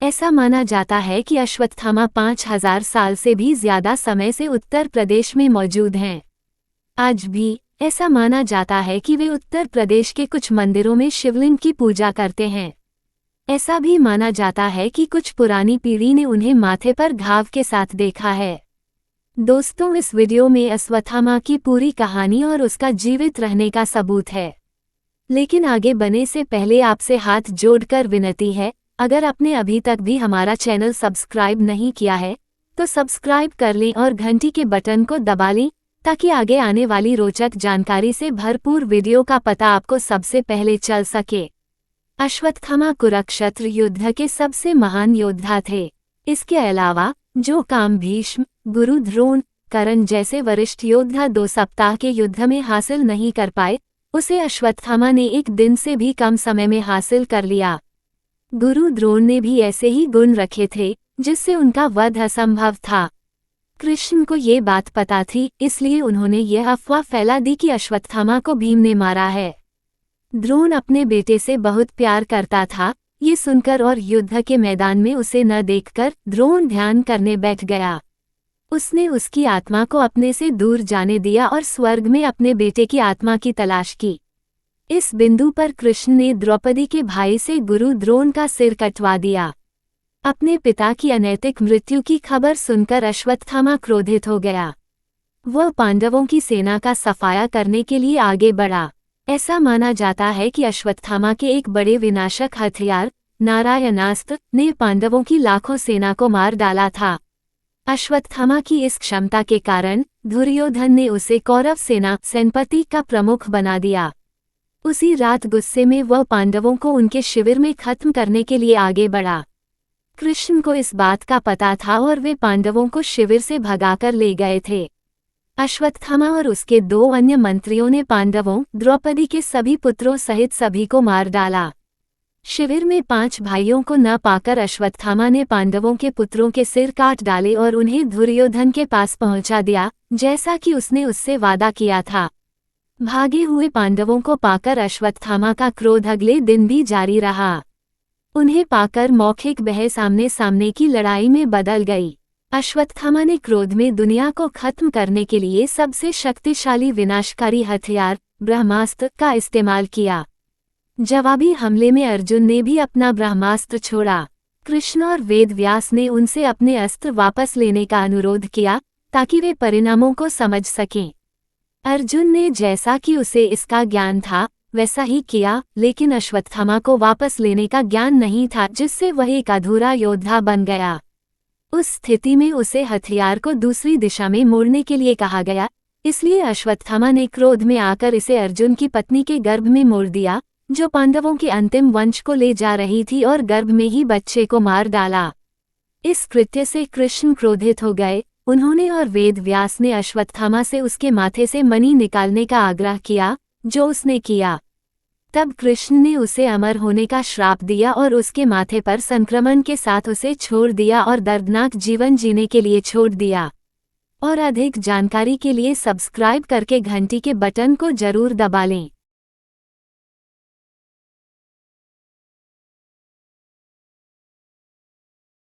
ऐसा माना जाता है कि अश्वत्थामा 5000 साल से भी ज्यादा समय से उत्तर प्रदेश में मौजूद हैं। आज भी ऐसा माना जाता है कि वे उत्तर प्रदेश के कुछ मंदिरों में शिवलिंग की पूजा करते हैं। ऐसा भी माना जाता है कि कुछ पुरानी पीढ़ी ने उन्हें माथे पर घाव के साथ देखा है। दोस्तों, इस वीडियो में अश्वत्थामा की पूरी कहानी और उसका जीवित रहने का सबूत है। लेकिन आगे बढ़ने से पहले आपसे हाथ जोड़कर विनती है, अगर आपने अभी तक भी हमारा चैनल सब्सक्राइब नहीं किया है तो सब्सक्राइब कर लें और घंटी के बटन को दबा लें ताकि आगे आने वाली रोचक जानकारी से भरपूर वीडियो का पता आपको सबसे पहले चल सके। अश्वत्थामा कुरुक्षेत्र युद्ध के सबसे महान योद्धा थे। इसके अलावा जो काम भीष्म, गुरु द्रोण, कर्ण जैसे वरिष्ठ योद्धा 2 सप्ताह के युद्ध में हासिल नहीं कर पाए, उसे अश्वत्थामा ने एक दिन से भी कम समय में हासिल कर लिया। गुरु द्रोण ने भी ऐसे ही गुण रखे थे जिससे उनका वध असंभव था। कृष्ण को ये बात पता थी, इसलिए उन्होंने यह अफवाह फैला दी कि अश्वत्थामा को भीम ने मारा है। द्रोण अपने बेटे से बहुत प्यार करता था, ये सुनकर और युद्ध के मैदान में उसे न देखकर द्रोण ध्यान करने बैठ गया। उसने उसकी आत्मा को अपने से दूर जाने दिया और स्वर्ग में अपने बेटे की आत्मा की तलाश की। इस बिंदु पर कृष्ण ने द्रौपदी के भाई से गुरु द्रोण का सिर कटवा दिया। अपने पिता की अनैतिक मृत्यु की खबर सुनकर अश्वत्थामा क्रोधित हो गया। वह पांडवों की सेना का सफाया करने के लिए आगे बढ़ा। ऐसा माना जाता है कि अश्वत्थामा के एक बड़े विनाशक हथियार नारायणास्त्र ने पांडवों की लाखों सेना को मार डाला था। अश्वत्थामा की इस क्षमता के कारण दुर्योधन ने उसे कौरव सेना सेनापति का प्रमुख बना दिया। उसी रात गुस्से में वह पांडवों को उनके शिविर में खत्म करने के लिए आगे बढ़ा। कृष्ण को इस बात का पता था और वे पांडवों को शिविर से भगाकर ले गए थे। अश्वत्थामा और उसके 2 अन्य मंत्रियों ने पांडवों, द्रौपदी के सभी पुत्रों सहित सभी को मार डाला। शिविर में 5 भाइयों को न पाकर अश्वत्थामा ने पांडवों के पुत्रों के सिर काट डाले और उन्हें दुर्योधन के पास पहुंचा दिया, जैसा कि उसने उससे वादा किया था। भागे हुए पांडवों को पाकर अश्वत्थामा का क्रोध अगले दिन भी जारी रहा। उन्हें पाकर मौखिक बहस आमने सामने की लड़ाई में बदल गई। अश्वत्थामा ने क्रोध में दुनिया को खत्म करने के लिए सबसे शक्तिशाली विनाशकारी हथियार ब्रह्मास्त्र का इस्तेमाल किया। जवाबी हमले में अर्जुन ने भी अपना ब्रह्मास्त्र छोड़ा। कृष्ण और वेद व्यास ने उनसे अपने अस्त्र वापस लेने का अनुरोध किया ताकि वे परिणामों को समझ सकें। अर्जुन ने जैसा कि उसे इसका ज्ञान था वैसा ही किया, लेकिन अश्वत्थामा को वापस लेने का ज्ञान नहीं था, जिससे वह एक अधूरा योद्धा बन गया। उस स्थिति में उसे हथियार को दूसरी दिशा में मोड़ने के लिए कहा गया, इसलिए अश्वत्थामा ने क्रोध में आकर इसे अर्जुन की पत्नी के गर्भ में मोड़ दिया, जो पांडवों के अंतिम वंश को ले जा रही थी, और गर्भ में ही बच्चे को मार डाला। इस कृत्य से कृष्ण क्रोधित हो गए। उन्होंने और वेद व्यास ने अश्वत्थामा से उसके माथे से मणि निकालने का आग्रह किया, जो उसने किया। तब कृष्ण ने उसे अमर होने का श्राप दिया और उसके माथे पर संक्रमण के साथ उसे छोड़ दिया और दर्दनाक जीवन जीने के लिए छोड़ दिया। और अधिक जानकारी के लिए सब्सक्राइब करके घंटी के बटन को जरूर दबा लें।